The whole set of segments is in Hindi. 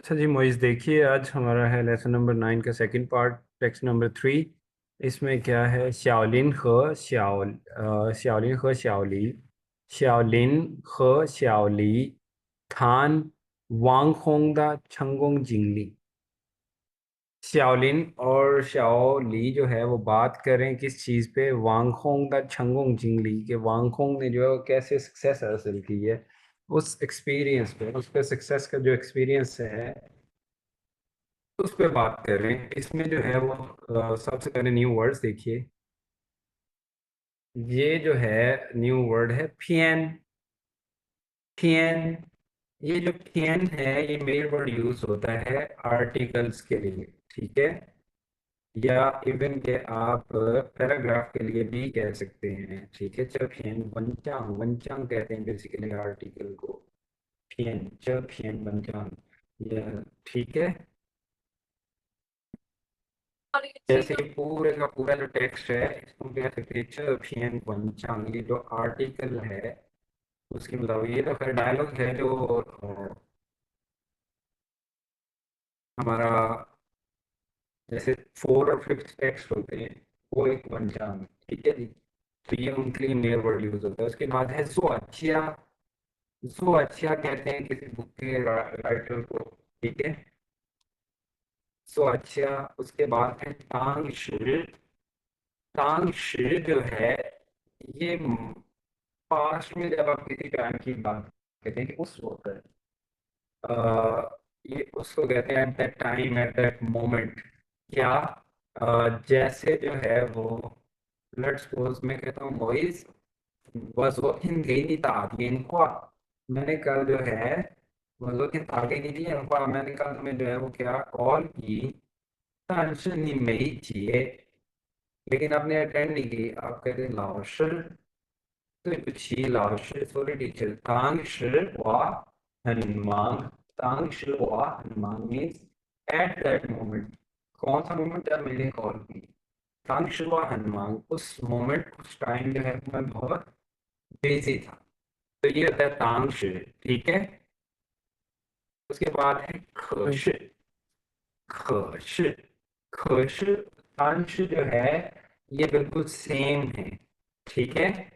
अच्छा जी मोइज, देखिए आज हमारा है लेसन नंबर 9 का सेकंड पार्ट, टेक्स्ट नंबर 3। इसमें क्या है? श्याओलिन ह श्याओली, श्याओलिन ह श्याओली, थान वांग होंग दा छंगोंग जिंगली। श्याओलिन और श्याओली जो है वो बात करें किस चीज़ पे? वांगहोंग दा छंगोंग जिंगली, के वांगहोंग ने जो है वो कैसे सक्सेस हासिल की है, उस एक्सपीरियंस पे, उस पे सक्सेस का जो एक्सपीरियंस है उस पे बात कर रहे हैं। इसमें जो है वो सबसे पहले न्यू वर्ड्स देखिए। ये जो है न्यू वर्ड है फियन। फियन, ये जो फियन है ये मेल वर्ड यूज होता है आर्टिकल्स के लिए, ठीक है? या इवन के आप पैराग्राफ के लिए भी कह सकते हैं, ठीक है? च फियन वंचांग, वंचांग कहते हैं बेसिकली आर्टिकल को। फियन, च फियन वंचांग, ये ठीक है। जैसे कि पूरे का पूरा जो टेक्स्ट है इसको कह सकते हैं चौथियन पंचांग। ये जो आर्टिकल है उसकी मतलब ये तो फिर डायलॉग है जो हमारा जैसे फोर और फिफ्थ टेक्स्ट होते हैं वो एक पंचांग, ठीक है जी। तो ये उनके लिए मेल वर्ड यूज होता है। उसके बाद है सो अच्छा। सो अच्छा कहते हैं किसी बुक के राइटर को, ठीक है? सो अच्छा। उसके बाद है टांग शी। टांग शी जो है ये पास्ट में जब आप किसी टाइम की बात कहते हैं कि उस वक्त, ये उसको कहते हैं at that time, at that moment. क्या? जैसे जो है वो, लेट्स सपोज मैं कहता हूँ मोइस was working really 打电话। मैंने कल जो है was working 打给你电话। मैंने कल तुम्हें जो है वो क्या कॉल की। 但是你没接，लेकिन आपने अटेंड नहीं की। आप कहते हैं लाओशी। 对不起，老师，sorry teacher。当时我很忙。当时我很忙 means at that moment। कौन सा मोमेंट? जब मैंने कॉल की।当时我很忙, उस मोमेंट उस टाइम जो है मैं बहुत बिजी था। तो ये होता है तांश, ठीक है? उसके बाद है खश। खश, खश, तांश जो है ये बिल्कुल सेम है, ठीक है?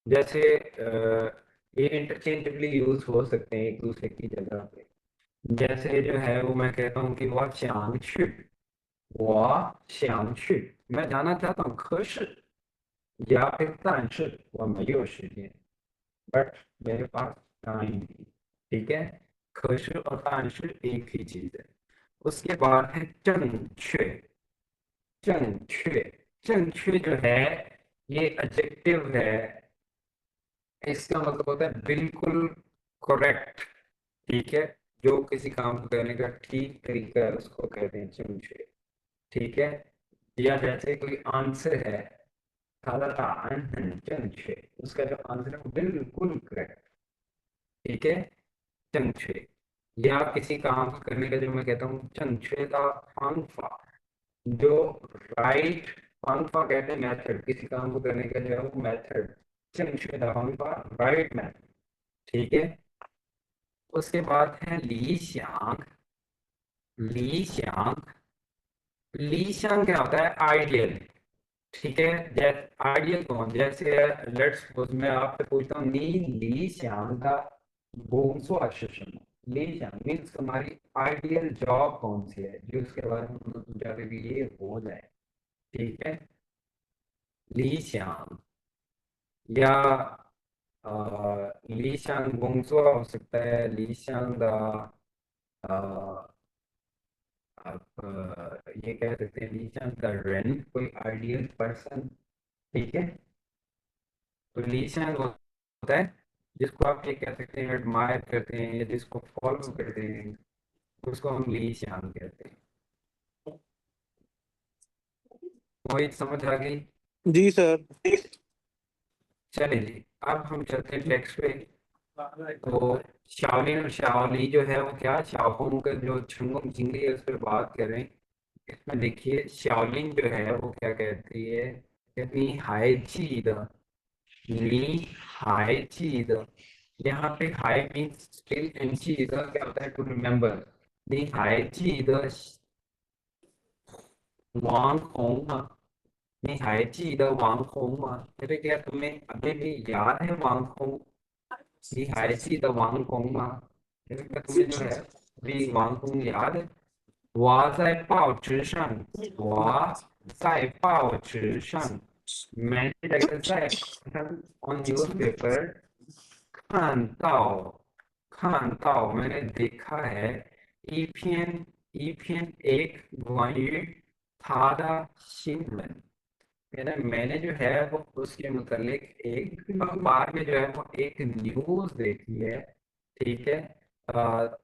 जैसे ये इंटरचेंजेबली यूज हो सकते हैं एक दूसरे की जगह पे। जैसे जो है वो मैं कहता हूँ कि वो श्याम छी। मैं जाना चाहता हूँ खश, या फिर तांश वो मैं बट मेरे पास टाइम नहीं, ठीक है? खश और तांश एक ही चीज है। उसके बाद है चंक्षे। चंक्षे, चंक्षे जो है ये एडजेक्टिव है। इसका मतलब होता है बिल्कुल करेक्ट, ठीक है? जो किसी काम को करने का ठीक तरीका है उसको कहते हैं चंक्षे, ठीक है? या जैसे कोई आंसर है, चंक्षे, उसका जो आंसर है वो बिल्कुल करेक्ट, ठीक है? चंक्षे। या किसी काम को करने का जो मैं कहता हूँ चंक्षे का फांगफा, जो राइट, फांगफा कहते हैं मेथड, किसी काम को करने का जो है वो मेथड। चंक्षे का फांगफा राइट मेथड, ठीक है? उसके बाद है ली श्यांग। ली श्यांग, ली श्यांग क्या होता है? आइडियल, ठीक है? जैसे आइडियल कौन? जैसे लेट्स सपोज मैं आपसे पूछता हूँ नी ली श्यांग का बोमसो अशुषम। ली श्यांग मीन्स तुम्हारी आइडियल जॉब कौन सी है जो उसके बारे में तुम चाहते हो कि ये हो जाए, ठीक है? ली श्यांग। या ली श्यांग बोमसो हो सकता है, ली श्यांग आप ये कह सकते हैं लीशान का रेन, कोई आइडियल पर्सन, ठीक है? तो लीशान होता है जिसको आप ये कह सकते हैं एडमायर करते हैं या जिसको फॉलो करते हैं, उसको हम लीशान कहते हैं। वही समझ आ गई? जी सर। चलिए जी, अब हम चलते हैं टेक्स्ट पे। तो शाओलिन और शाओली जो है वो क्या, शाओहोंग का जो छंगोंग जिंगली है उस पर बात करें। इसमें देखिए शाओलिन जो है वो क्या कहती है, कहती हाय जी the, knee hi ji the. यहाँ पे हाई मीन्स स्टिल एंड चीज क्या होता है टू रिमेम्बर। नी हाई चीज वांग होंग मा, नी हाई चीज वांग होंग मा, जैसे क्या तुम्हें अभी भी याद है वांग होंग। नी हाई चीज वांग होंग मा, जैसे क्या तुम्हें जो है अभी वांग होंग याद है। 我在报纸上，我在报纸上 मैंने在 on newspaper 看到मैंने देखा है 一篇एक 关于他的新闻। मैंने जो है वो उसके मुतालिक एक अखबार में जो है वो एक न्यूज देखी है। ठीक है।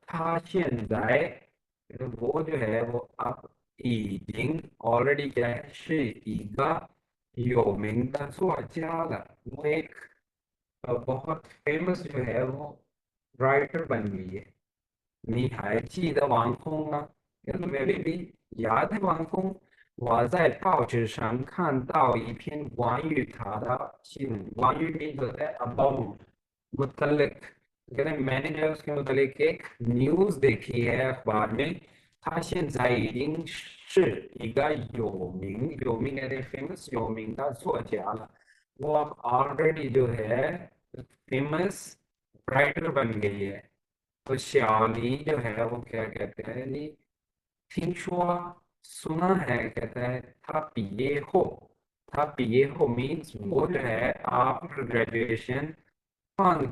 他现在 वो जो है वो अब 已经 ऑलरेडी क्या है 是一个有名的作家了। वो एक बहुत फेमस जो है वो राइटर बन गई है। 你还记得王峰吗？कहते मैं भी याद है王峰। 我在报纸上看到一篇关于他的新闻。关于 means होता है अबाउट, मुतल्लिक। कहते मैंने जो है उसके मुतालिक एक न्यूज देखी है अखबार में। 他现在已经是一个有名 कहते फेमस 有名的作家了। वो अब ऑलरेडी जो है फेमस राइटर बन गई है। तो श्यावली जो है वो क्या कहते हैं जी, 听说 सुना है कहता है 他毕业后 मीन्स वो जो है आफ्टर ग्रेजुएशन 放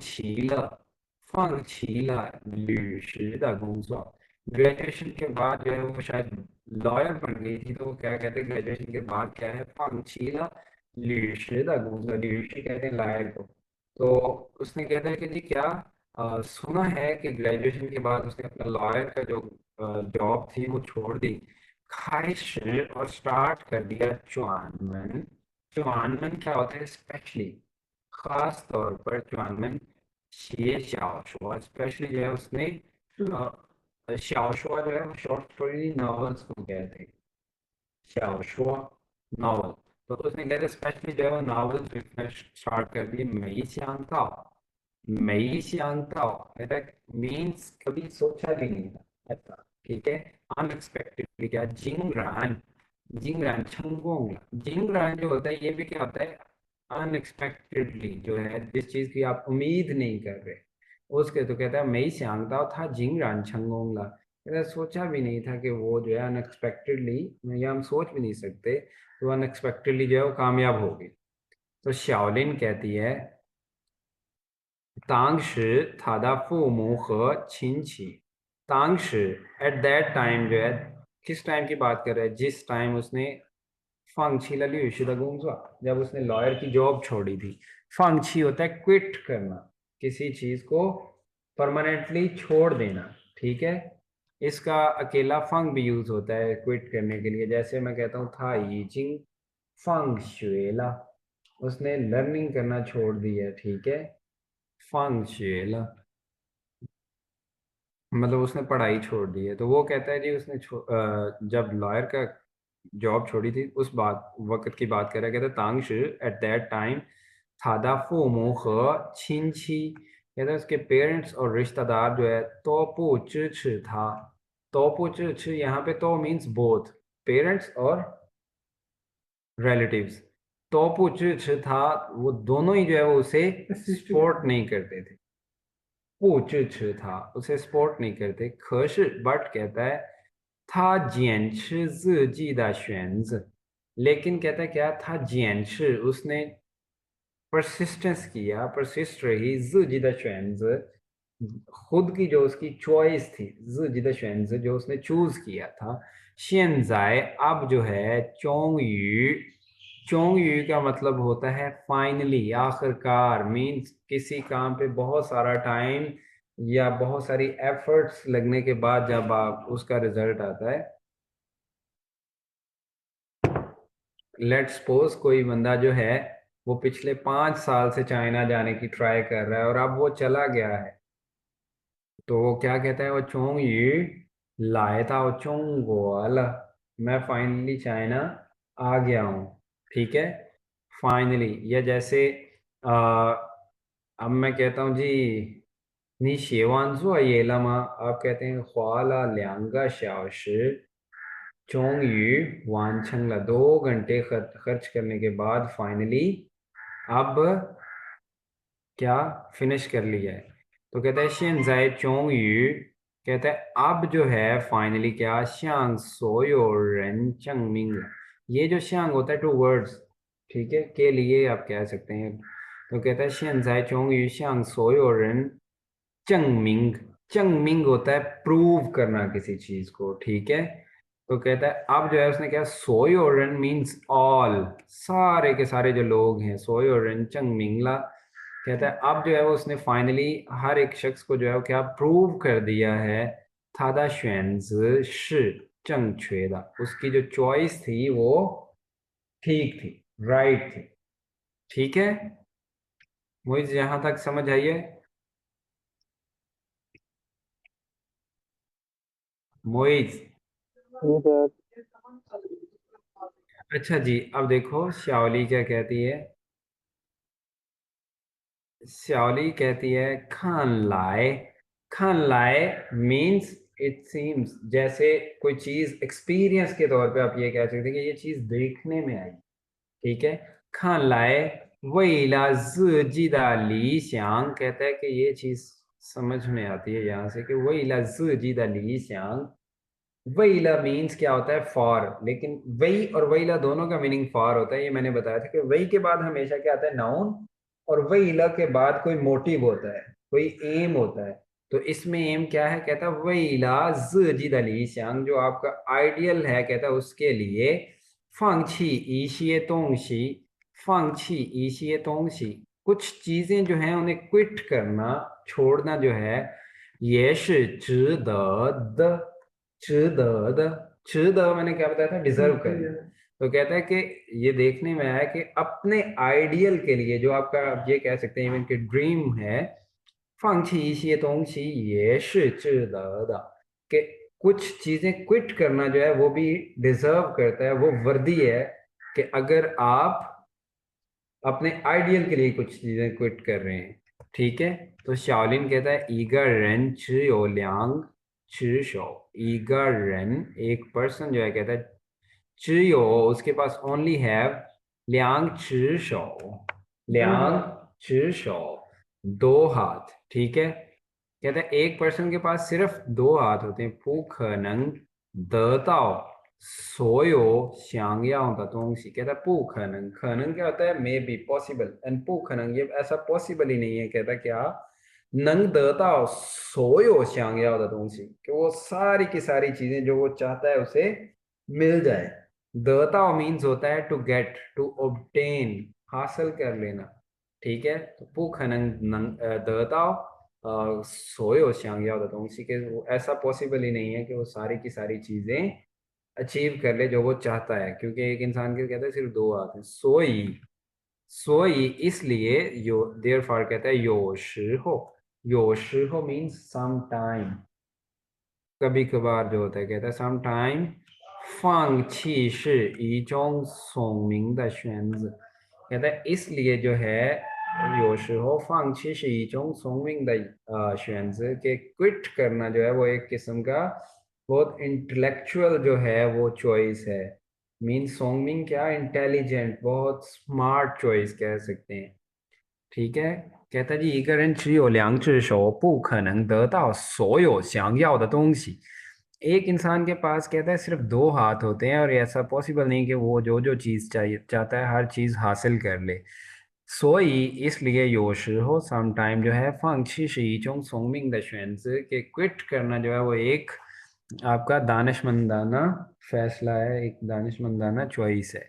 弃了律师的工作। ग्रेजुएशन के बाद जो है वो शायद लॉयर बन गई थी, तो वो क्या कहते हैं ग्रेजुएशन के बाद क्या है 放弃了律师的工作。律师कहते हैं लॉयर को। तो उसने कहता है कि जी क्या सुना है कि ग्रेजुएशन के बाद उसने अपना लॉयर का जो जॉब थी वो छोड़ दी। खाइश और स्टार्ट कर दिया चुआनमन। चुआनमन क्या होता है स्पेशली, खास तौर पर चुआनमन ये शाओशुआ स्पेशली जो है उसने शाओशुआ जो है शॉर्ट स्टोरी नॉवेल्स को कहते हैं शाओशुआ नॉवल। तो उसने कहते स्पेशली जो है वो नॉवेल्स लिखना स्टार्ट कर दिए। मई श्यांगताओ ऐसा मीन्स कभी सोचा भी नहीं था ऐसा। ठीक है। अनएक्सपेक्टेडली क्या जिंगरान, जिंगरान छंगोंग। जिंगरान जो होता है ये भी क्या होता है अनएक्सपेक्टेडली, जो है जिस चीज की आप उम्मीद नहीं कर रहे उसके। तो कहता है मई श्यांगताओ था जिंगरान छंगोंगला। कहता सोचा भी नहीं था कि वो जो है अनएक्सपेक्टेडली, या हम सोच भी नहीं सकते तो अनएक्सपेक्टेडली जो है वो कामयाब होगी। तो शाओलिन कहती है 当时他的父母和亲戚, एट दैट टाइम जो है किस टाइम की बात कर रहे हैं जिस टाइम उसने 放弃了律师的工作, जब उसने लॉयर की जॉब छोड़ी थी। 放弃 होता है क्विट करना, किसी चीज को परमानेंटली छोड़ देना। ठीक है। इसका अकेला फंग भी यूज होता है क्विट करने के लिए। जैसे मैं कहता हूँ था 已经放学了, उसने लर्निंग करना छोड़ दी है। ठीक है। 放学了 मतलब उसने पढ़ाई छोड़ दी है। तो वो कहता है जी उसने जब लॉयर का जॉब छोड़ी थी उस बात वक्त की बात कर रहा है। कहता है तांगशी एट दैट टाइम थादा फूमू ख छिंछी, कहता है उसके पेरेंट्स और रिश्तेदार जो है तोपू चिछ था। तोपू चिछ यहाँ पे तो मीन्स बोथ पेरेंट्स और रिलेटिव्स। तोपू चिछ था, वो दोनों ही जो है वो उसे सपोर्ट नहीं करते थे। 不支持他, उसे सपोर्ट नहीं करते। 可是 बट कहता है 他坚持自己的选择, लेकिन कहता है क्या था 坚持 उसने परसिस्टेंस किया, परसिस्ट रही 自己的选择 खुद की जो उसकी चॉइस थी 自己的选择 जो उसने चूज किया था। 现在 अब जो है 终于, 终于 का मतलब होता है फाइनली, आखिरकार। मीन्स किसी काम पे बहुत सारा टाइम या बहुत सारी एफर्ट्स लगने के बाद जब आप उसका रिजल्ट आता है। लेट सपोज कोई बंदा जो है वो पिछले 5 साल से चाइना जाने की ट्राई कर रहा है और अब वो चला गया है। तो वो क्या कहता है वो चोंग यू लाए था वो चोंग गोल, मैं फाइनली चाइना आ गया हूँ। ठीक है। फाइनली, या जैसे अब मैं कहता हूँ जी, 你写完作业了吗? आप कहते हैं 花了2个小时 终于完成了 2 घंटे खर्च करने के बाद फाइनली अब क्या फिनिश कर लिया है। तो कहता है 现在终于 कहता है अब जो है फाइनली क्या 向所有人证明 ये जो 向होता है टू वर्ड्स, ठीक है, के लिए आप कह सकते हैं। तो कहता है 现在终于向所有人证明 होता है प्रूव करना किसी चीज को, ठीक है। तो कहता है अब जो है उसने क्या 所有人 मीन्स ऑल, सारे के सारे जो लोग हैं 所有人证明了 कहता है अब जो है वो उसने फाइनली हर एक शख्स को जो है वो क्या प्रूव कर दिया है 他的选择是正确的 उसकी जो चॉइस थी वो ठीक थी, राइट थी, ठीक है। मुझे यहां तक समझ आई है? मोइज। जी सर। अच्छा जी, अब देखो श्यावली क्या कहती है। श्यावली कहती है खान लाए मीन्स इट सीम्स, जैसे कोई चीज एक्सपीरियंस के तौर पे आप ये कह सकते हैं कि ये चीज देखने में आई, ठीक है। खान लाए वहीला जीदा ली श्यांग, कहता है कि ये चीज समझ में आती है यहाँ से कि वहीला जीदा ली श्यांग। वहीला मीन्स क्या होता है फॉर, लेकिन वही और वहीला दोनों का मीनिंग फॉर होता है, ये मैंने बताया था कि वही के बाद हमेशा क्या आता है नाउन, और वहीला के बाद कोई मोटिव होता है, कोई एम होता है। तो इसमें एम क्या है, कहता है वहीला जीद अली श्यांग, जो आपका आइडियल है कहता है उसके लिए 放弃一些东西 放弃一些东西 कुछ चीजें जो हैं उन्हें क्विट करना, छोड़ना जो है, ये 值得的 मैंने क्या बताया था, डिजर्व करना। तो कहता है कि ये देखने में आया कि अपने आइडियल के लिए जो आपका आप ये कह सकते हैं इवन कि ड्रीम है 放弃一些东西也是值得的 कि कुछ चीजें क्विट करना जो है वो भी डिजर्व करता है, वो वर्दी है कि अगर आप अपने आइडियल के लिए कुछ चीजें क्विट कर रहे हैं, ठीक है। तो शाओलिन कहता है ईगर रन चियो ल्यांग चिशो, ईगर रन एक पर्सन जो है कहता है चियो उसके पास ओनली हैव ल्यांग चिशो, ल्यांग चिशो 2 हाथ, ठीक है। कहता है एक पर्सन के पास सिर्फ 2 हाथ होते हैं। 不可能得到所有想要的东西 कहता है 不可能, खनन क्या होता है मे बी पॉसिबल, एंड 不可能 ये ऐसा पॉसिबल ही नहीं है। कहता क्या 能得到所有想要的东西 कि वो सारी की सारी चीजें जो वो चाहता है उसे मिल जाए। दताओ मीन्स होता है टू गेट, टू ऑब्टेन, हासिल कर लेना, ठीक है। तो 不可能得到所有想要的东西 के वो ऐसा पॉसिबल ही नहीं है कि वो सारी की सारी चीजें अचीव कर ले जो वो चाहता है, क्योंकि एक इंसान के कहते हैं सिर्फ 2 हाथ हैं। सोई सोई इसलिए यो देयर फॉर कहता है यो हो मीन्स सम टाइम, कभी कभार जो होता है, कहता है सम टाइम 放弃是一种聪明的选择 कहता है इसलिए जो है 有时候放弃是一种聪明的 选择 के क्विट करना जो है वो एक किस्म का बहुत इंटेलेक्चुअल जो है वो चॉइस है। मीन सोंगमिंग क्या, इंटेलिजेंट, बहुत स्मार्ट चॉइस कह सकते हैं, ठीक है। कहता जी 一个人只有2只手，不可能得到所有想要的东西। एक इंसान के पास कहता है सिर्फ 2 हाथ होते हैं और ऐसा पॉसिबल नहीं कि वो जो जो चीज चाहिए चाहता है हर चीज हासिल कर ले। सोई इसलिए 有时候 समटाइम जो है 放弃是一种聪明的选择 के क्विट करना जो है वो एक आपका दानिशमंदाना फैसला है, एक दानिशमंदाना चॉइस है।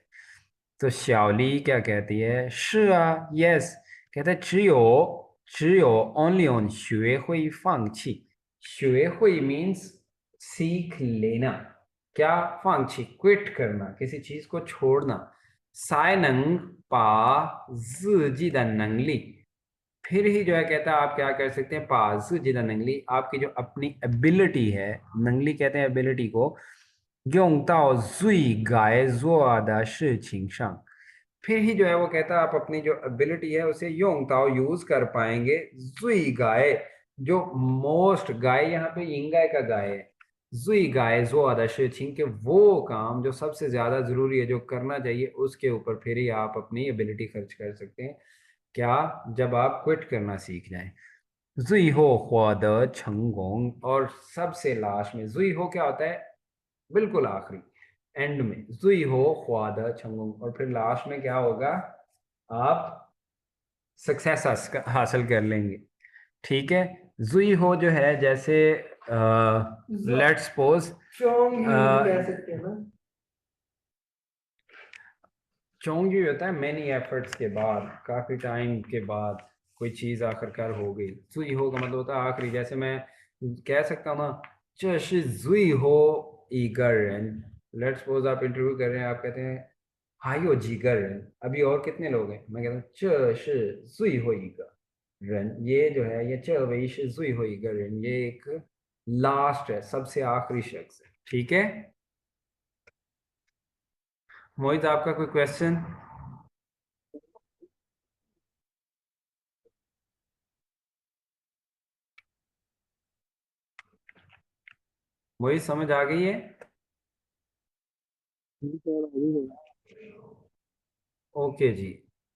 तो श्यावली क्या कहती है 是啊 कहता है 只有 only on 学会放弃 मीन्स सीख लेना, क्या 放弃 क्विट करना, किसी चीज को छोड़ना। 才能把自己的能力 फिर ही जो है कहता है आप क्या कर सकते हैं 把自己的能力 आपकी जो अपनी एबिलिटी है, नंगली कहते हैं एबिलिटी को 用到最该做的事情上 फिर ही जो है वो कहता है आप अपनी जो एबिलिटी है उसे योंग ताओ यूज कर पाएंगे। जुई गाय, जो मोस्ट गाय यहाँ पे यिंगाय का गाय है। जुई गाय जो आदा शिचिंग के वो काम जो सबसे ज्यादा जरूरी है जो करना चाहिए उसके ऊपर फिर ही आप अपनी एबिलिटी खर्च कर सकते हैं। क्या? जब आप क्विट करना सीख जाएं। जुई हो ख्वाद छंगोंग, और सबसे लास्ट में जुई हो क्या होता है? बिल्कुल आखिरी, एंड में जुई हो ख्वाद छंगोंग, और फिर लास्ट में क्या होगा? आप सक्सेस हासिल कर लेंगे। ठीक है। जुई हो जो है जैसे लेट्स सपोज कह सकते हैं ना, चोंगी होता है मैनी एफर्ट्स के बाद, काफी टाइम के बाद कोई चीज आखिरकार हो गई। जुई हो का मतलब होता है आखिरी। जैसे मैं कह सकता हूँ ना, 这是 जुई हो ईगर रन। लेट्स सपोज आप इंटरव्यू कर रहे हैं, आप कहते हैं हाई हो जीगर रन, अभी और कितने लोग हैं? मैं कहता हूँ 这是 जुई हो ईगर रन। ये जो है ये 这位是 जुई हो ईगर रन, ये एक लास्ट है, सबसे आखिरी शख्स है। ठीक है। मोहित आपका कोई क्वेश्चन? मोहित समझ आ गई है? सर अभी है। ओके जी।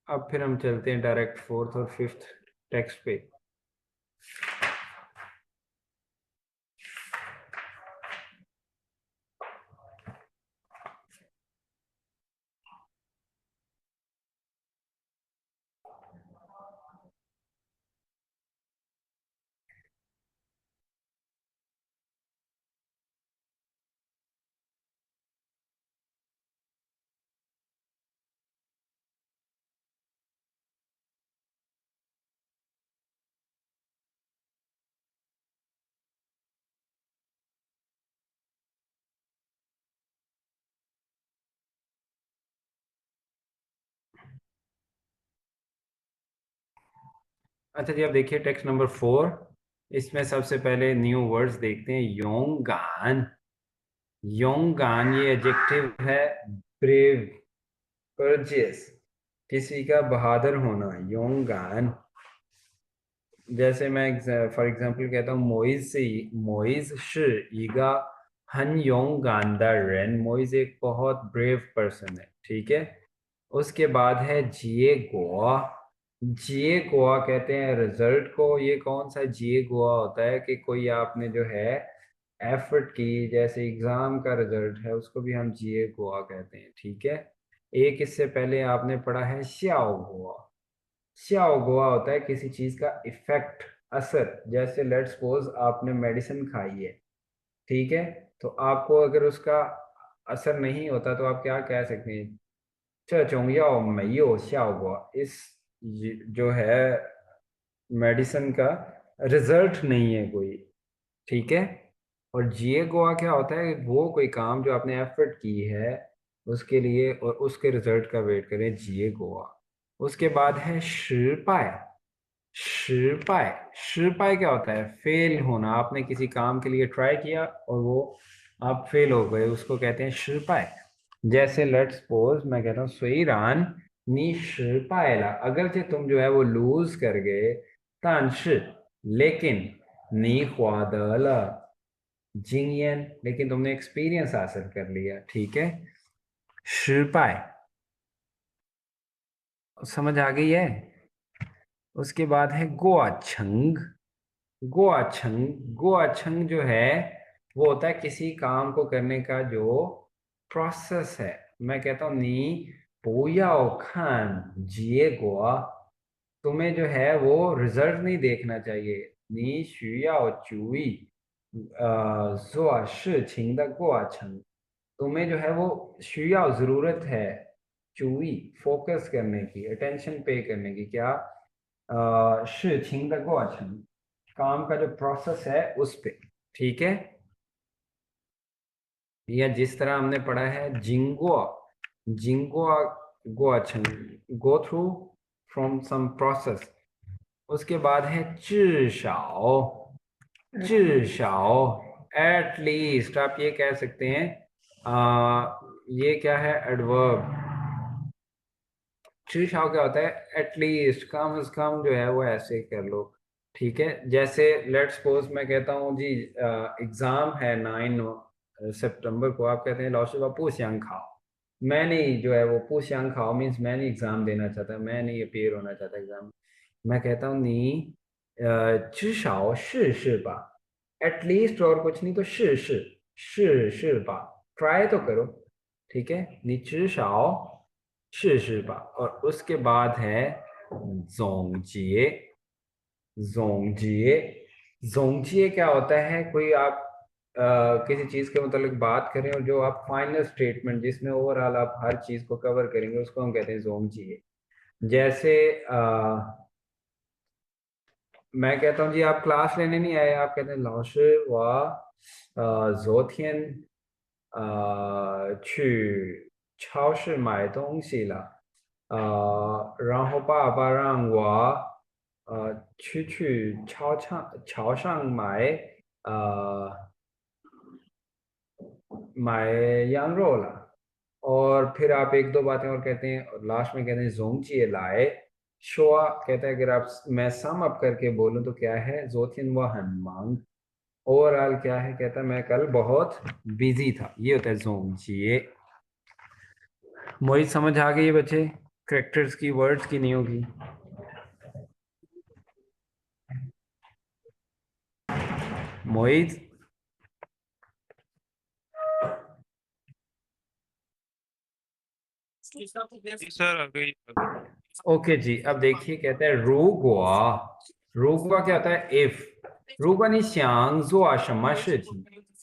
अब फिर हम चलते हैं डायरेक्ट फोर्थ और फिफ्थ टेक्स्ट पे। अच्छा जी, अब देखिए टेक्स्ट नंबर 4। इसमें सबसे पहले न्यू वर्ड्स देखते हैं। योंगान। योंगान ये एडजेक्टिव है। ब्रेव, कर्जियस, किसी का बहादुर होना, योंगान। जैसे मैं फॉर एग्जांपल कहता हूँ मोइज से, मोइज shi ईगा हन योंगान दा रेन। मोइज एक बहुत ब्रेव पर्सन है। ठीक है। उसके बाद है जिए गोवा। जिए गोवा कहते हैं रिजल्ट को। ये कौन सा जिए गोवा होता है कि कोई आपने जो है एफर्ट की, जैसे एग्जाम का रिजल्ट है उसको भी हम जिए गोवा कहते हैं। ठीक है। एक इससे पहले आपने पढ़ा है श्याओ गोवा। श्याओ गोवा होता है किसी चीज का इफेक्ट, असर। जैसे लेट्स सपोज आपने मेडिसिन खाई है, ठीक है, तो आपको अगर उसका असर नहीं होता तो आप क्या कह सकते हैं? 这种药没有效果। इस जो है मेडिसिन का रिजल्ट नहीं है कोई। ठीक है। और जिए गोवा क्या होता है? वो कोई काम जो आपने एफर्ट की है उसके लिए और उसके रिजल्ट का वेट करें, जिए गोवा। उसके बाद है शिपाई। शिपाई, शिपाई क्या होता है? फेल होना। आपने किसी काम के लिए ट्राई किया और वो आप फेल हो गए, उसको कहते हैं शिपाई। जैसे लेट्स सपोज मैं कहता हूँ स्वीरान नी शिपायला, अगर जे तुम जो है वो लूज कर गए, तानश, लेकिन नी ख्वादला जिंगयन, लेकिन तुमने एक्सपीरियंस हासिल कर लिया। ठीक है। शिपाई समझ आ गई है? उसके बाद है गोआछंग। गोआछंग, गोआछंग जो है वो होता है किसी काम को करने का जो प्रोसेस है। मैं कहता हूँ नी पोयाओ खान जिए गोआ, तुम्हें जो है वो रिजल्ट नहीं देखना चाहिए। नी शुयाओ चुई जुआ शिचिंग द गोआछंग, तुम्हें जो है वो शुयाओ जरूरत है, चुई फोकस करने की, अटेंशन पे करने की। क्या? 事情的过程, काम का जो प्रोसेस है उस पे। ठीक है। या जिस तरह हमने पढ़ा है जिंगुआ, जिंगुआ गोअछन, go through from some process. उसके बाद है चिशाओ। चिशाओ एट लीस्ट, आप ये कह सकते हैं। ये क्या है? एडवर्ब। चिशाओ क्या होता है, एटलीस्ट कम से कम जो है वो ऐसे कर लो। ठीक है, जैसे लेट्स सपोज मैं कहता हूँ जी एग्जाम है 9 सितंबर को, आप कहते हैं लाओशी पूछयांग खाओ। मैं नहीं जो है वो पूछयांग खाओ मीन्स मैं नहीं एग्जाम देना चाहता, मैं नहीं अपियर होना चाहता एग्जाम। मैं कहता हूँ नी 至少试试吧। एटलीस्ट और कुछ नहीं तो 试试吧, ट्राई तो करो। ठीक है, नी 至少试试吧। और उसके बाद है जोंगजिए। जोंगजिए, जोंगजिए क्या होता है, कोई आप किसी चीज के मतलब बात करें और जो आप फाइनल स्टेटमेंट जिसमें ओवरऑल आप हर चीज को कवर करेंगे उसको हम कहते हैं जोंगजिए। जैसे मैं कहता हूँ जी आप क्लास लेने नहीं आए, आप कहते हैं 老师，我昨天去超市买东西了，然后爸爸让我去羊肉了। और फिर आप एक दो बातें और कहते हैं और लास्ट में कहते हैं जोंगजिए लाए। शोआ कहता है अगर आप मैं सम अप करके बोलूं तो क्या है, जोथिन व हनमांग। ओवरऑल क्या है, कहता है मैं कल बहुत बिजी था, ये होता है जोंगजिए। मोहित समझ आ गई बच्चे, करेक्टर्स की वर्ड्स की नहीं होगी। मोहित जी सर, आ गई आ गई। ओके जी, अब देखिए कहता है रूगवा। रूगवा क्या होता है, इफ। रूगवा नहीं श्यांग जो आशमा थी।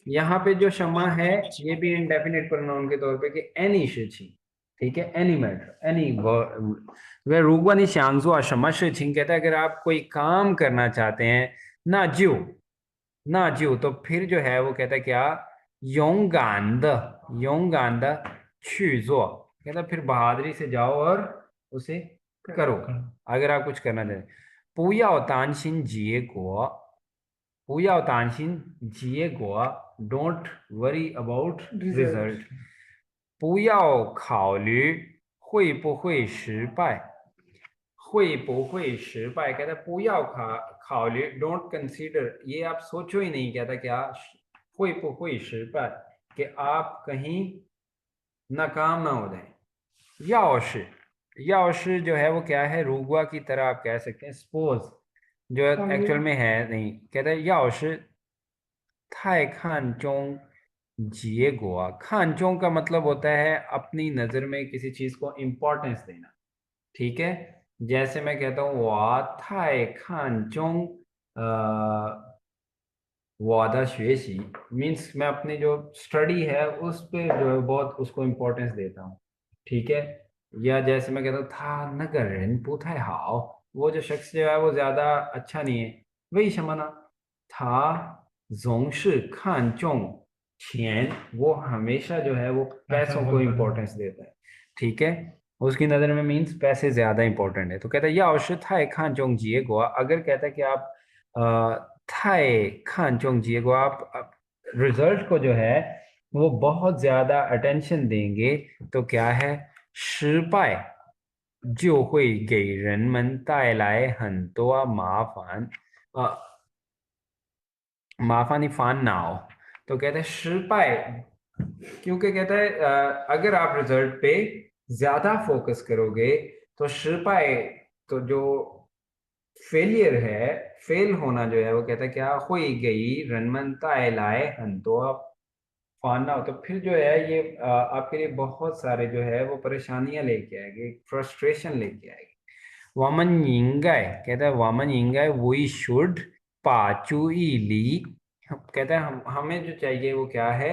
यहाँ पे जो शमा है ये भी इंडेफिनिट प्रोनाउन के तौर पे कि एनी थी। ठीक है, एनी मैटर एनी वे रूगवा नहीं श्यांग जो आशमा थी। कहता है अगर आप कोई काम करना चाहते हैं ना ज्यू, ना ज्यू तो फिर जो है वो कहता है क्या, योंगांद, योंगांद छुजो। कहता है फिर बहादुरी से जाओ और उसे करो अगर आप कुछ करना चाहते हैं। 不要担心结果，不要担心结果 डोंट वरी अबाउट रिजल्ट। 不要考虑会不会失败，会不会失败 कहता है 不要考虑 डोंट कंसीडर, ये आप सोचो ही नहीं, कहता क्या 会不会失败 कि आप कहीं नाकाम ना हो जाए। 要是जो है वो क्या है, रूगवा की तरह आप कह सकते हैं सपोज, जो एक्चुअल में है नहीं। कहता है 要是太看重结果, खानचों का मतलब होता है अपनी नजर में किसी चीज को इंपॉर्टेंस देना। ठीक है, जैसे मैं कहता हूँ 我太看重我的学习 मीन्स मैं अपनी जो स्टडी है उस पे जो है बहुत उसको इम्पोर्टेंस देता हूँ। ठीक है, या जैसे मैं कहता हूँ था नगर पुथाई हाओ, वो जो शख्स जो है वो ज्यादा अच्छा नहीं है। वही शमना था जोंगशी खानचोंग छेन, वो हमेशा जो है वो पैसों को इम्पोर्टेंस देता है। ठीक है, उसकी नज़र में मीन्स पैसे ज्यादा इंपॉर्टेंट है। तो कहता है या अवश्य थाई खान चोंग जिए गो, अगर कहता है कि आप थाई खान चोंग जिए गो, आप रिजल्ट को जो है वो बहुत ज्यादा अटेंशन देंगे तो क्या है, 失败就会给人们带来很多麻烦, माफानी फान ना हो। तो कहते हैं 失败 क्योंकि कहता है अगर आप रिजल्ट पे ज्यादा फोकस करोगे तो 失败 तो जो फेलियर है, फेल होना जो है वो कहता है क्या, हुई गई रनमनता लाए हंतो फाना हो, तो फिर जो है ये आपके लिए बहुत सारे जो है वो परेशानियां लेके आएगी, फ्रस्ट्रेशन लेके आएगी। 我们应该 वी शुड 把注意力 कहता है हमें जो चाहिए वो क्या है,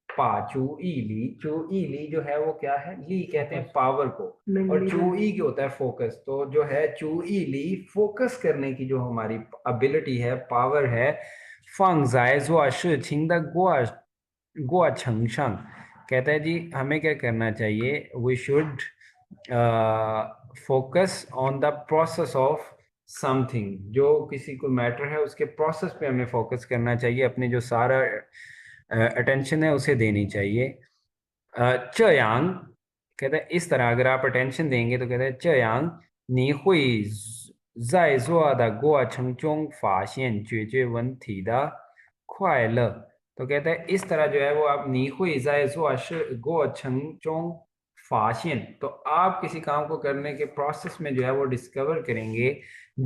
把注意力 注意力 जो है वो क्या है, ली कहते हैं पावर को, और चूई की होता है फोकस। तो जो है चूई फोकस करने की जो हमारी एबिलिटी है, पावर है, 放在做事情的过程上 कहता है जी हमें क्या करना चाहिए, we should focus on the process of something, जो किसी को मैटर है उसके प्रोसेस पे हमें फोकस करना चाहिए, अपने जो सारा अटेंशन है उसे देनी चाहिए। 这样 कहते हैं इस तरह अगर आप अटेंशन देंगे तो कहते हैं 这样你会在做的过程中发现解决问题的快乐। तो कहते हैं इस तरह जो है वो आप 你会在做事过程中发现, तो आप किसी काम को करने के प्रोसेस में जो है वो डिस्कवर करेंगे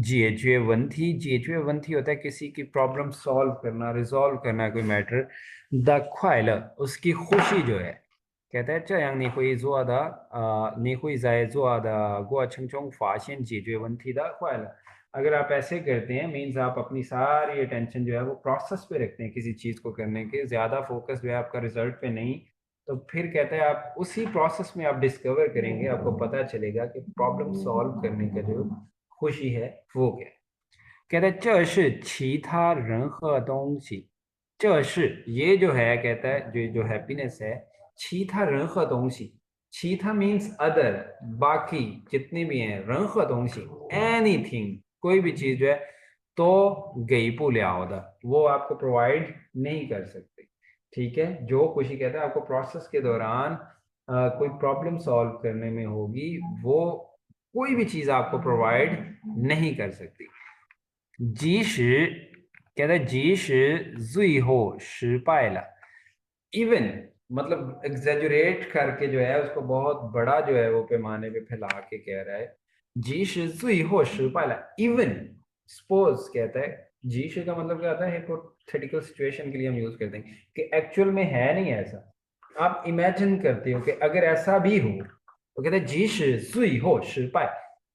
解决问题। 解决问题होता है किसी की प्रॉब्लम सॉल्व करना, रिजॉल्व करना कोई मैटर। द 快乐 उसकी खुशी जो है। कहता है 这样你会做的你会在做的过程中发现解决问题的快乐। अगर आप ऐसे करते हैं मीन्स आप अपनी सारी अटेंशन जो है वो प्रोसेस पे रखते हैं किसी चीज़ को करने के, ज़्यादा फोकस जो है आपका रिजल्ट पे नहीं, तो फिर कहता है आप उसी प्रोसेस में आप डिस्कवर करेंगे, आपको पता चलेगा कि प्रॉब्लम सॉल्व करने का जो खुशी है वो क्या है। कहता है 这是其他任何东西，这是 ये जो है कहता है जो हैप्पीनेस है 其他任何东西, 其他 मीन्स अदर, बाकी जितने भी हैं 任何东西 एनीथिंग, कोई भी चीज जो है तो 给不了的 वो आपको प्रोवाइड नहीं कर सकते। ठीक है, जो खुशी कहता है आपको प्रोसेस के दौरान कोई प्रॉब्लम सॉल्व करने में होगी वो कोई भी चीज आपको प्रोवाइड नहीं कर सकती। 即使 कहता है 即使最后失败了, इवन मतलब एग्जेजुरेट करके जो है उसको बहुत बड़ा जो है वो पैमाने पे फैला के कह रहा है 即使最后失败了, इवन सपोज कहता है 即使का मतलब क्या होता है हाइपोथेटिकल सिचुएशन के लिए हम यूज करते हैं कि एक्चुअल में है नहीं ऐसा, आप इमेजिन करते हो कि अगर ऐसा भी हो तो कहता है 即使最后失败,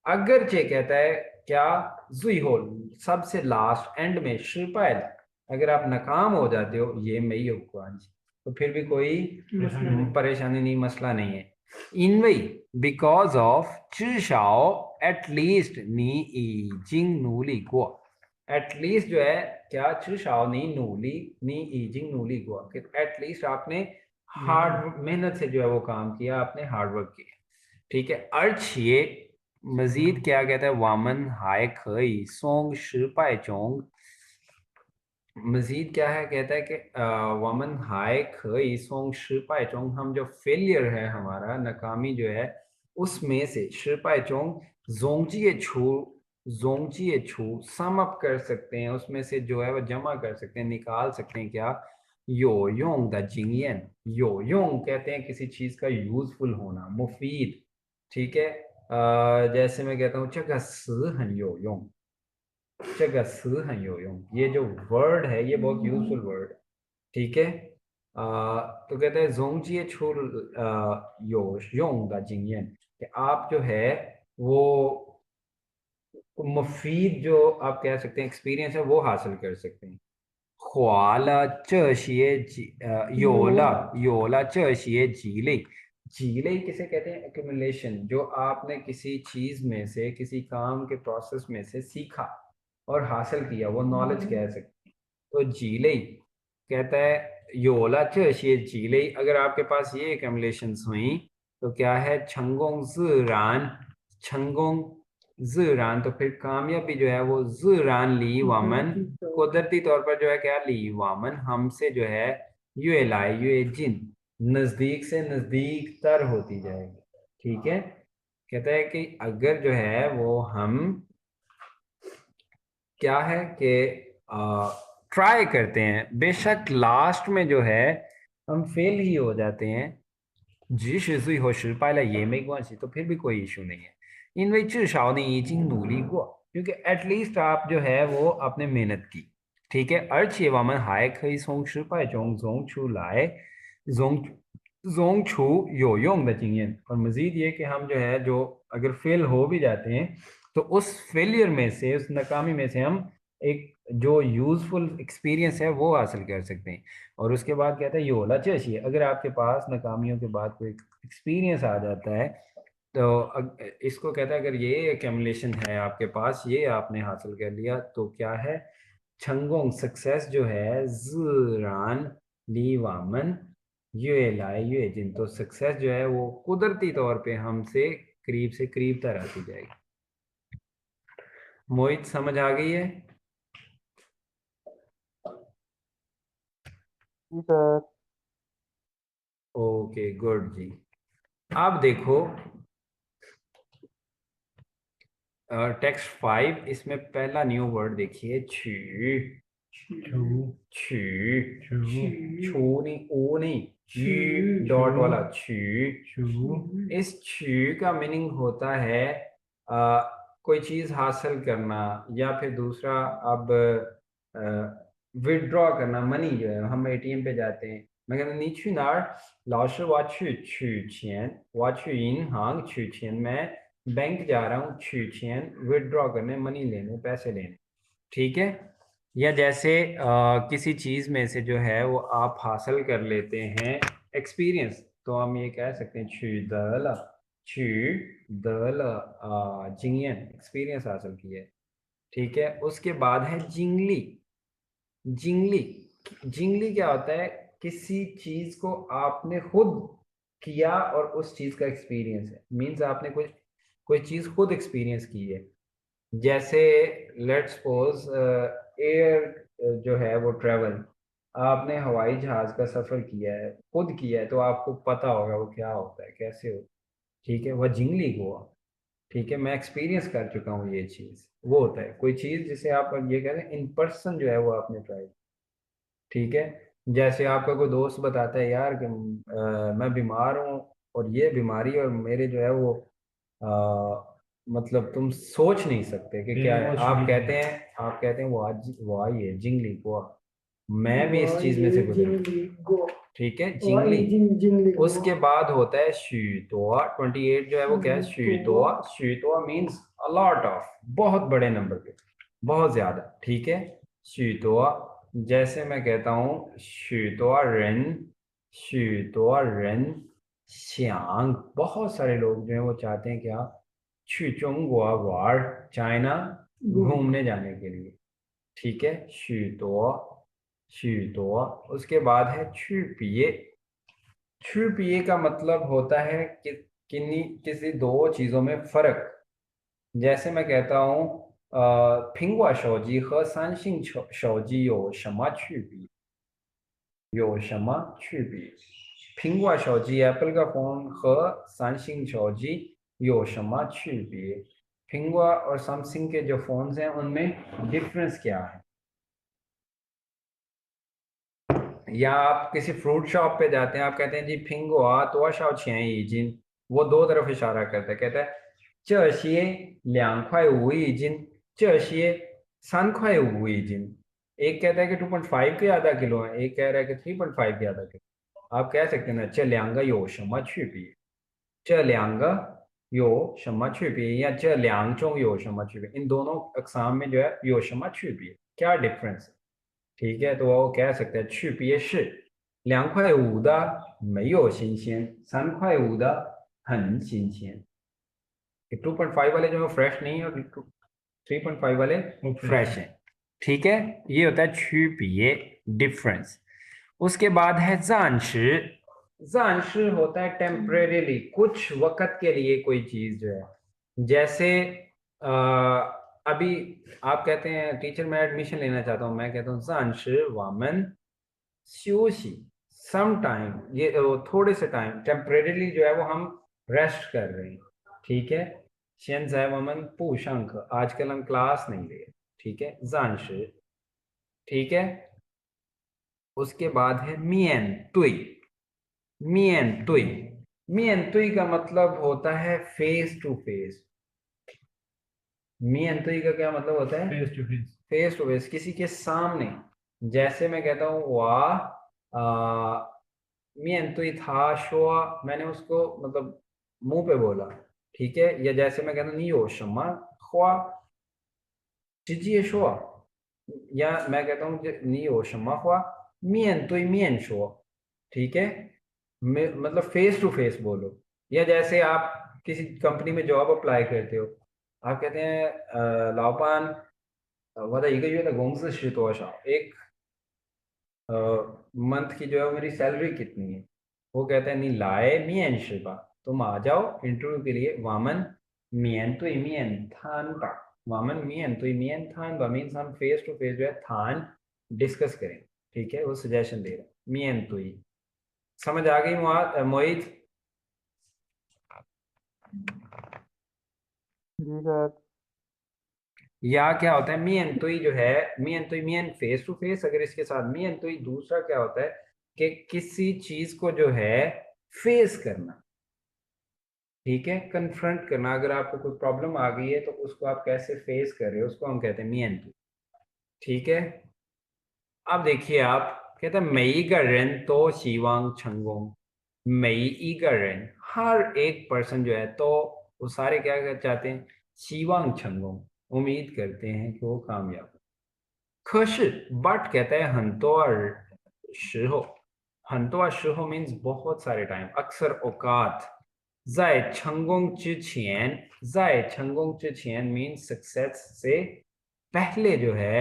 अगरचे कहता है क्या 最后 सबसे लास्ट एंड में 失败了, अगर आप नाकाम हो जाते हो ये没有关系, तो फिर भी कोई परेशानी नहीं, मसला नहीं है। 因为 because of 至少 at least 你已经努力过, at least जो है क्या 至少你努力你已经努力过, कि at least आपने हार्ड मेहनत से जो है वो काम किया, आपने हार्ड वर्क किया। ठीक है, अर्थ ये मजीद क्या कहता है 我们还可以从失败中 मजीद क्या है कहता है कि वमन हाय खई सोंग शिपाई चोंग, हम जो फेलियर है हमारा नाकामी जो है उसमें से शिपाई चोंग जोंगजिए छू सम अप कर सकते हैं, उसमें से जो है वो जमा कर सकते हैं, निकाल सकते हैं क्या यो योंग द जिंगियन। यो योंग कहते हैं किसी चीज का यूजफुल होना, मुफीद। ठीक है, जैसे मैं कहता हूँ चका हन यो योंग, 这个词很有用, ये जो वर्ड है ये बहुत यूजफुल वर्ड है। ठीक है, तो कहते हैं जोंगजिए छुल यो योंग दा जिंगयन, कि आप जो है वो मुफीद जो आप कह सकते हैं एक्सपीरियंस है वो हासिल कर सकते हैं। 花了这些有了这些积累, जीले किसे कहते हैं एक्यूमुलेशन, जो आपने किसी चीज में से किसी काम के प्रोसेस में से सीखा और हासिल किया वो नॉलेज कह सकते हैं। तो जीले कहता है योला चे जीले, अगर आपके पास ये एक्यूमुलेशंस हुई तो क्या है छंगोंग ज़रान, छंगोंग ज़रान, तो फिर कामयाबी जो है वो ज़रान ली वामन, कुदरती तौर पर जो है क्या ली वामन हमसे जो है ये लाई ये जिन नजदीक से नजदीक तर होती जाएगी। ठीक है, कहता है कि अगर जो है वो हम क्या है कि ट्राई करते हैं, बेशक लास्ट में जो है हम फेल ही हो जाते हैं, 即使最后失败了也没关系, तो फिर भी कोई इशू नहीं है, 因为至少你已经努力过, क्योंकि एटलीस्ट आप जो है वो आपने मेहनत की। ठीक है, 而且我们还可以从失败中总出来总总出有用的经验, और मजीद ये कि हम जो है जो अगर फेल हो भी जाते हैं तो उस फेलियर में से उस नाकामी में से हम एक जो यूजफुल एक्सपीरियंस है वो हासिल कर सकते हैं। और उसके बाद कहता है ये होला चाहिए, अगर आपके पास नाकामियों के बाद कोई एक्सपीरियंस आ जाता है तो इसको कहता है अगर ये एक्यूमुलेशन है आपके पास, ये आपने हासिल कर लिया तो क्या है छंगोंग सक्सेस जो है ज़रान ली वामन ये लाए ये जिन, तो सक्सेस जो है वो कुदरती तौर पे हमसे से करीब तर आती जाएगी। मोहित समझ आ गई है? जी सर। ओके गुड जी। अब देखो टेक्स्ट 5, इसमें पहला न्यू वर्ड देखिए, छी। छू छी छू छू नहीं, ओ नहीं, छी डॉट वाला छी। छू इस छी का मीनिंग होता है कोई चीज हासिल करना, या फिर दूसरा अब विड्रॉ करना, मनी जो है, हम एटीएम पे जाते हैं, मैं कहता हूँ, 你去哪儿？老师我取钱，我去银行取钱，मैं बैंक जा रहा हूँ 取钱 विड्रॉ करने, मनी लेने, पैसे लेने। ठीक है। या जैसे किसी चीज में से जो है वो आप हासिल कर लेते हैं एक्सपीरियंस, तो हम ये कह सकते हैं 取得了经验, एक्सपीरियंस हासिल किया है। ठीक है। उसके बाद है जिंगली। जिंगली जिंगली क्या होता है? किसी चीज को आपने खुद किया और उस चीज का एक्सपीरियंस है, मीन्स आपने कोई कोई चीज खुद एक्सपीरियंस की है। जैसे लेट्स सपोज एयर जो है वो ट्रेवल, आपने हवाई जहाज का सफर किया है, खुद किया है, तो आपको पता होगा वो क्या होता है, कैसे हो। ठीक है, वह जिंगली हुआ। ठीक है, मैं एक्सपीरियंस कर चुका हूँ ये चीज, वो होता है कोई चीज जिसे आप ये कह रहे हैं इन पर्सन जो है वो आपने ट्राई। ठीक है। जैसे आपका कोई दोस्त बताता है यार कि मैं बीमार हूँ और ये बीमारी, और मेरे जो है वो मतलब तुम सोच नहीं सकते कि क्या है। आप कहते हैं वो आई है जिंगली को, मैं भी इस चीज में से गुजरा। ठीक है, जिंगली। उसके बाद होता है शीतोआ। 28 जो है वो क्या है? शीतोआ। शीतोआ मीन्स अलॉट ऑफ, बहुत बड़े नंबर पे, बहुत ज्यादा। ठीक है, शीतोआ। जैसे मैं कहता हूँ 许多人想, बहुत सारे लोग जो है वो चाहते हैं क्या? 去中国玩, चाइना घूमने जाने के लिए। ठीक है, 许多 उसके बाद है 去别। 去别का मतलब होता है कि किसी दो चीजों में फर्क। जैसे मैं कहता हूँ 苹果手机和三星手机有什么区别？苹果手机 एप्पल का फोन 和三星手机有什么区别? 苹果और सैमसंग के जो फोन्स हैं उनमें डिफरेंस क्या है? या आप किसी फ्रूट शॉप पे जाते हैं, आप कहते हैं जी फिंगो तो जिन, वो दो तरफ इशारा करता है, कहता है 这些2.5 一斤, 这些3.5 一斤। एक कहता है कि 2.5 के आधा किलो है, एक कह रहा है कि 3.5 के आधा किलो। आप कह सकते हैं ना 这两个有什么区别？या 这两种有什么区别? इन दोनों अकसाम में जो है 有什么区别, क्या डिफरेंस है? ठीक है, तो वो कह सकते हैं 区别是2.5的没有新鲜，3.5的很新鲜। 2.5 वाले जो है फ्रेश नहीं है, और 3.5 वाले फ्रेश हैं। ठीक है, ये होता है 区别 डिफरेंस। उसके बाद है 暂时। 暂时 होता है टेम्परेरीली, कुछ वक्त के लिए कोई चीज जो है। जैसे अ, अभी आप कहते हैं टीचर मैं एडमिशन लेना चाहता हूँ, मैं कहता हूँ 暂时我们休息 सम टाइम, ये थोड़े से टाइम, टेम्परेरीली जो है वो हम रेस्ट कर रहे हैं। ठीक है, 现在我们不上课, आजकल हम क्लास नहीं ले रहे। ठीक है, 暂时। ठीक है, उसके बाद है 面对। 面对 面对 का मतलब होता है फेस टू फेस। 面对 का क्या मतलब होता है? Face to face. Face to face, किसी के सामने। जैसे मैं कहता हूँ वाह 面对他说, मैंने उसको मतलब मुंह पे बोला। ठीक है, या जैसे मैं कहता हूँ 你有什么话直接说, या मैं कहता हूँ 你有什么话面对面说। ठीक है, मतलब फेस टू फेस बोलो। या जैसे आप किसी कंपनी में जॉब अप्लाई करते हो, आप कहते हैं 老板我的1个月的工资是多少? एक मंथ की जो है मेरी सैलरी कितनी है? वो कहता है नहीं लाए मियन शिबा, तुम आ जाओ इंटरव्यू के लिए, वामन मियन तो मियन थान बा। वामन मियन तो मियन थान बा मीन्स हम फेस टू फेस जो है थान डिस्कस करें। ठीक है, वो सजेशन दे रहा है मियन तो। समझ आ गई मोहित? जी सर। या क्या होता है, मियन तुई जो है, मियन तुई मियन फेस टू फेस, अगर इसके साथ मियन तुई, दूसरा क्या होता है कि किसी चीज को जो है फेस करना, ठीक है, कन्फ्रंट करना। अगर आपको कोई प्रॉब्लम आ गई है तो उसको आप कैसे फेस कर रहे हो, उसको हम कहते हैं मियन तुई, ठीक है। अब देखिए आप, कहते हैं मई का रन तो शिवांग छंगोंग, मई का रन, हर एक पर्सन जो है, तो वो सारे क्या कर चाहते हैं, शिवांग छंगोंग, उम्मीद करते हैं कि वो कामयाब। 可是 बट कहता है हंतोआ शिहो मीन्स बहुत सारे टाइम, अक्सर औकात। 在成功之前 मीन्स सक्सेस से पहले जो है,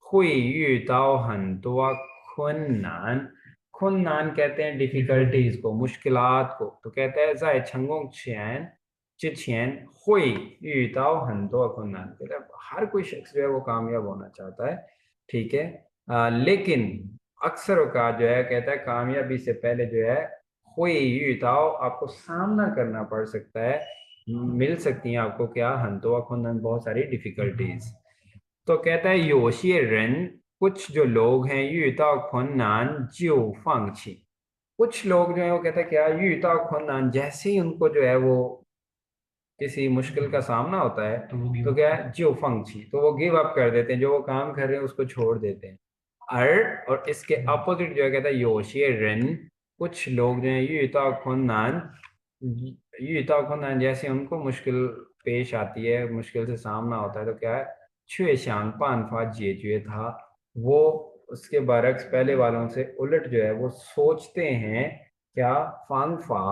会遇到很多困难, खुन्नान कहते हैं डिफिकल्टीज को, मुश्किलात को। तो कहता है 在成功之前会遇到很多困难, कहता है हर कोई शख्स जो है वो कामयाब होना चाहता है, ठीक है। लेकिन अक्सर औकात जो है, कहता है कामयाबी से पहले जो है, हुई युताओ, आपको सामना करना पड़ सकता है, मिल सकती हैं आपको क्या, हंतोआ खुंदन, बहुत सारी डिफिकल्टीज। तो कहता है योशी रन, कुछ जो लोग हैं, युताओ खुन्नान जियो फांगची, कुछ लोग जो है वो कहता है क्या, युताओ खुन्नान, जैसे ही उनको जो है वो किसी मुश्किल का सामना होता है, तो क्या है, जियो फंक्ची, तो वो गिव अप कर देते हैं, जो वो काम कर रहे हैं उसको छोड़ देते हैं। और इसके अपोजिट जो है, कहता है योशी रन, कुछ लोग जो है युता खुन्नान जैसे उनको मुश्किल पेश आती है, मुश्किल से सामना होता है, तो क्या है, छुए शांग पानफा जेजुए था, वो उसके बरक्स पहले वालों से उलट जो है वो सोचते हैं क्या, फांगफा,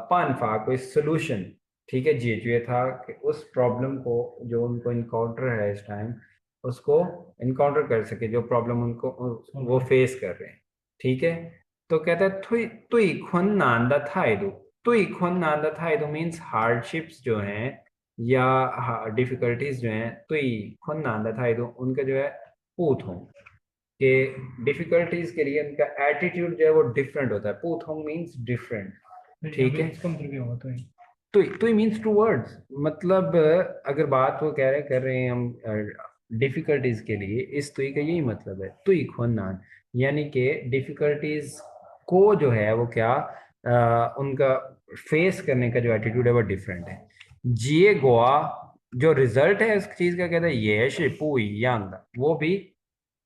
पानफा, कोई सोल्यूशन, ठीक है, जेजुए था कि उस प्रॉब्लम को जो उनको इनकाउंटर है इस टाइम, उसको इनकाउंटर कर सके, जो प्रॉब्लम उनको वो फेस कर रहे हैं, ठीक है। तो कहता है तुई तुई खुन्नान दा थाइदु, तुई खुन्नान दा थाइदु मीन्स हार्डशिप्स जो हैं या डिफिकल्टीज जो हैं, तुई खुन्नान दा थाइदु, उनका जो है पूत हों, कि डिफिकल्टीज के लिए उनका एटीट्यूड जो है वो डिफरेंट होता है, पूत हों मीन्स डिफरेंट, ठीक है। तो मीन्स टू वर्ड्स, मतलब अगर बात वो कह रहे कर रहे हैं हम डिफिकल्टीज के लिए, इस तुई का यही मतलब है, तुई खुन्नान, यानी कि डिफिकल्टीज को जो है वो क्या, उनका फेस करने का जो एटीट्यूड है वो डिफरेंट है। जिए गोवा, जो रिजल्ट है इस चीज का, कहता है ये शिपू यांग, वो भी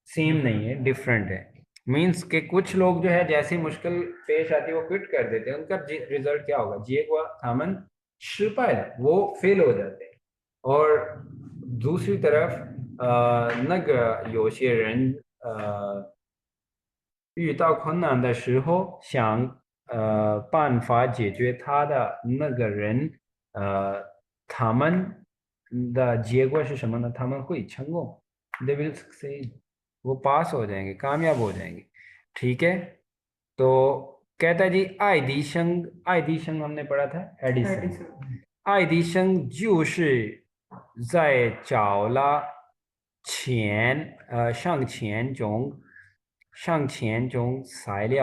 सेम नहीं है, डिफरेंट है। मीन्स के कुछ लोग जो है जैसी मुश्किल पेश आती है वो क्विट कर देते हैं, उनका रिजल्ट क्या होगा, जिए गोवा थामन शिपाई, वो फेल हो जाते हैं। और दूसरी तरफ नग योशी रन 遇到困难的时候，想办法解决他的那个人，他们的结果是什么呢？他们会成功，they will succeed，वो पास हो जाएंगे, कामयाब हो जाएंगे, ठीक है। तो कहता है जी, आई दी शंग हमने पढ़ा था, एडिसन, आई दी शंग 就是在找了上前中材料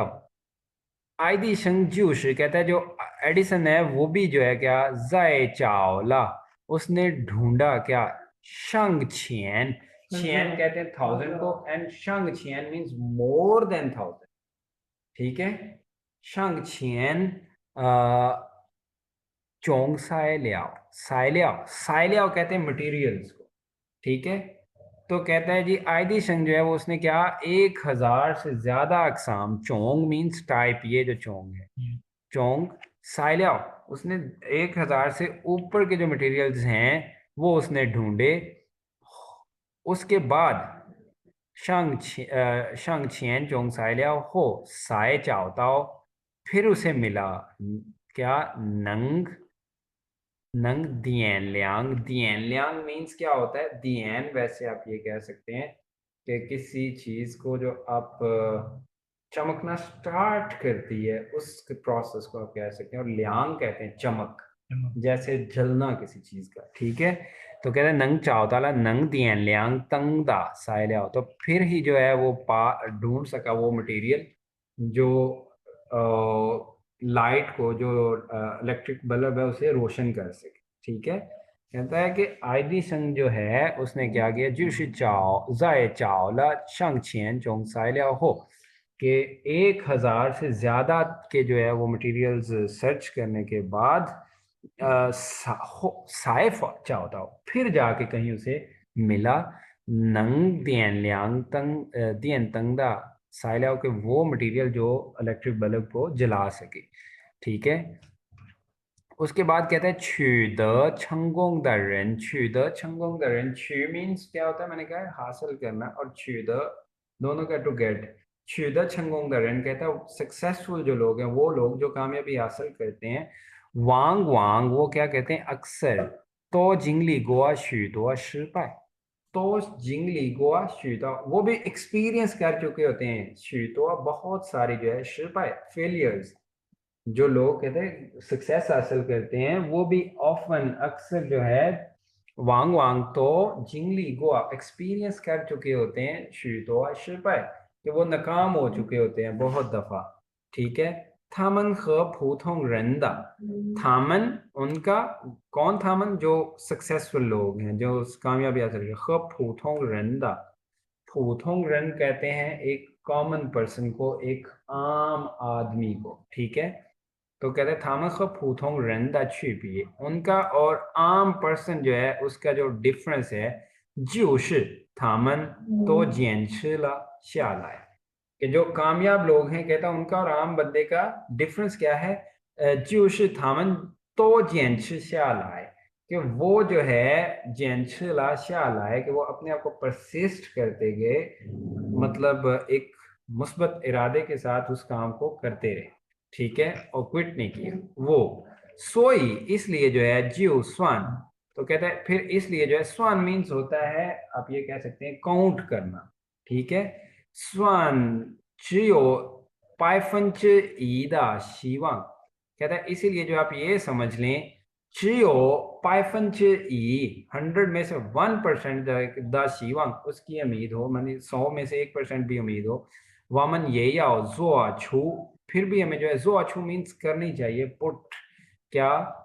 ，एडिशन जूस कहता है जो एडिसन है वो भी जो है क्या, जाय चावला, उसने ढूंढा क्या, शंग छियन, छियन कहते हैं थाउजेंड को, एंड शंग छियन मीन्स मोर देन थाउजेंड, ठीक है। शंग छियन चोंग साइलियाओ साइलियाओ कहते हैं मटेरियल्स को, ठीक है। तो कहता है जी आयदी शंग जो है वो उसने क्या, 1000 से ज्यादा अकसाम, चोंग मीन्स टाइप, ये जो चोंग है, चोंग साइलियाओ, उसने 1000 से ऊपर के जो मटेरियल्स हैं वो उसने ढूंढे। उसके बाद शंग छियन चोंग साइलियाओ हो साए चाओताओ, फिर उसे मिला क्या, नंग नंग दियन लियांग मीन्स क्या होता है, दियन वैसे आप ये कह सकते हैं कि किसी चीज को जो आप चमकना स्टार्ट करती है उस प्रोसेस को आप कह सकते हैं, और लियांग कहते हैं चमक, जैसे जलना किसी चीज का, ठीक है। तो कहते हैं नंग चाओ ताला नंग दियन लियांग तंग दा साय लियाओ, तो फिर ही जो है वो पा ढूंढ सका वो मटेरियल जो लाइट को, जो इलेक्ट्रिक बल्ब है, उसे रोशन कर सके। ठीक है, कहता है कि एडिसन जो है उसने क्या किया, जुशी चाओ जाए चाओ ला शंग छियन जोंग साइलिया हो, कि 1000 से ज़्यादा के जो है वो मटेरियल्स सर्च करने के बाद साइफ चाहता हो, फिर जाके कहीं उसे मिला नंग दियन लियांग तंग दियन तंगदा साइलिया के वो मटेरियल जो इलेक्ट्रिक बल्ब को जला सके। ठीक है, उसके बाद कहते हैं取得成功的人，取得成功的人，取 मीन्स क्या होता है, मैंने कहा है हासिल करना, और 取得दोनों का टू गेट।取得成功的人कहता है सक्सेसफुल जो लोग हैं, वो लोग जो कामयाबी हासिल करते हैं। वांग वांग वो क्या कहते हैं, अक्सर तो जिंगली गोवा 许多失败, तो जिंगली गोवा 许多 वो भी एक्सपीरियंस कर चुके होते हैं, 许多 बहुत सारी जो है 失败 फेलियर्स। जो लोग कहते हैं सक्सेस हासिल करते हैं वो भी ऑफन अक्सर जो है वांग वांग तो जिंगली गोवा एक्सपीरियंस कर चुके होते हैं, शुतो शिपाई कि वो नाकाम हो चुके होते हैं बहुत दफा। ठीक है, थामन ख फूथोंग रंदा, थामन उनका, कौन थामन, जो सक्सेसफुल लोग हैं जो कामयाबी हासिल कर, ख फूथोंग रंदा, फूथोंग रन कहते हैं एक कॉमन पर्सन को, एक आम आदमी को। ठीक है, तो कहते हैं थॉमस का फूथोंग रन दा छुपी, उनका और आम पर्सन जो है उसका जो डिफरेंस है, 就是他们都坚持了下来। कि जो कामयाब लोग हैं, कहता है उनका और आम बंदे का डिफरेंस क्या है, 就是他们都坚持下来, कि वो जो है 坚持了下来, कि वो अपने आप को परसिस्ट करते गए, मतलब एक मुस्बत इरादे के साथ उस काम को करते रहे। ठीक है, और क्विट नहीं किया वो। सोई इसलिए जो है जीव स्वान, तो कहता है फिर इसलिए जो है, स्वान मीन्स होता है, आप ये कह सकते हैं काउंट करना। ठीक है, स्वान जियो पाइफंच ईदा शिवांग, कहता है इसीलिए जो आप ये समझ लें, जियो पाइफंच ई 100 में से 1% द शिवांग उसकी उम्मीद हो, मानी 100 में से 1% भी उम्मीद हो। वामन ये याओ जोआ छू, फिर भी हमें जो है जोआ छू मीन्स करनी चाहिए, पुट क्या,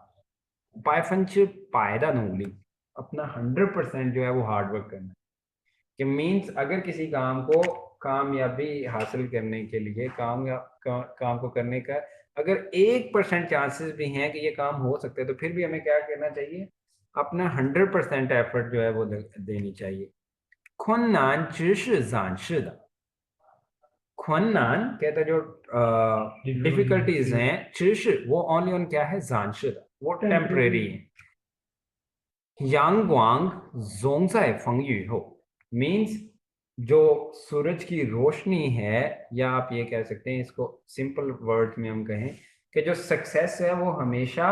पाइफंच पायदा नूली, अपना 100% जो है वो हार्ड वर्क करना। कि मीन्स अगर किसी काम को कामयाबी हासिल करने के लिए, काम को करने का अगर 1% चांसेस भी हैं कि ये काम हो सकते हैं, तो फिर भी हमें क्या करना चाहिए, अपना 100% एफर्ट जो है वो देनी चाहिए। खुन्नान चिश जानशिदा, खुन्नान कहता है जो डिफिकल्टीज हैं, चिश वो ओनली ऑन क्या है, जानशिदा वो टेम्परेरी है। यांगवांग जोंगसाई फंगयू हो, मीन्स जो सूरज की रोशनी है, या आप ये कह सकते हैं इसको सिंपल वर्ड में हम कहें कि जो सक्सेस है वो हमेशा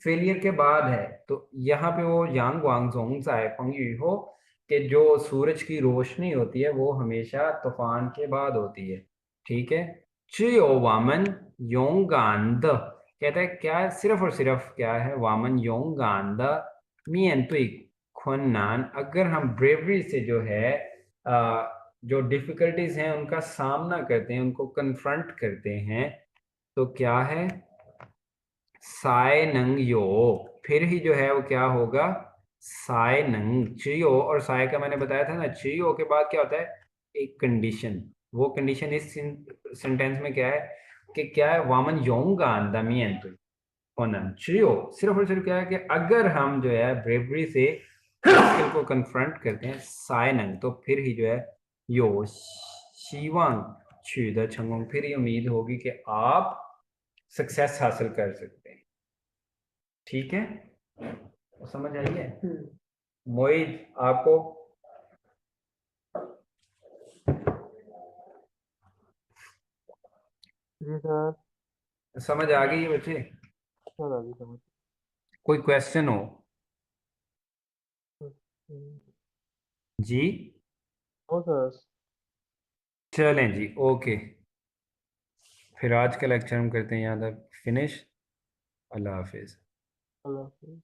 फेलियर के बाद है, तो यहाँ पे वो यांग वांग जोंगसाई फंगयू हो, कि जो सूरज की रोशनी होती है वो हमेशा तूफान के बाद होती है। ठीक है, चियो वामन योंगांद, कहता है क्या, सिर्फ और सिर्फ क्या है, वामन योंगांद मियन तुई खुन्नान, अगर हम ब्रेवरी से जो है जो डिफिकल्टीज हैं उनका सामना करते हैं, उनको कन्फ्रंट करते हैं, तो क्या है, साय नंग यो, फिर ही जो है वो क्या होगा, साय नंग चियो, और साय का मैंने बताया था ना, चियो के बाद क्या होता है, एक कंडीशन, वो कंडीशन इस सेंटेंस में क्या है, कि क्या है, वामन योंगा अंदामियन तो होना चियो, सिर्फ और सिर्फ क्या है कि अगर हम जो है ब्रेवरी से मुश्किल को कन्फ्रंट करते हैं, सायनंग, तो फिर ही जो है यो शिवांग छुद छंगोंग, फिर ही उम्मीद होगी कि आप सक्सेस हासिल कर सकते हैं। ठीक है, तो समझ आई है मोहित आपको? जी सर। समझ आ गई है बच्चे? सर आगे समझ। कोई क्वेश्चन हो जी? हो सर। चलें जी, ओके, फिर आज का लेक्चर हम करते हैं यहाँ तक फिनिश। अल्लाह हाफिज़। अल्लाह हाफिज़।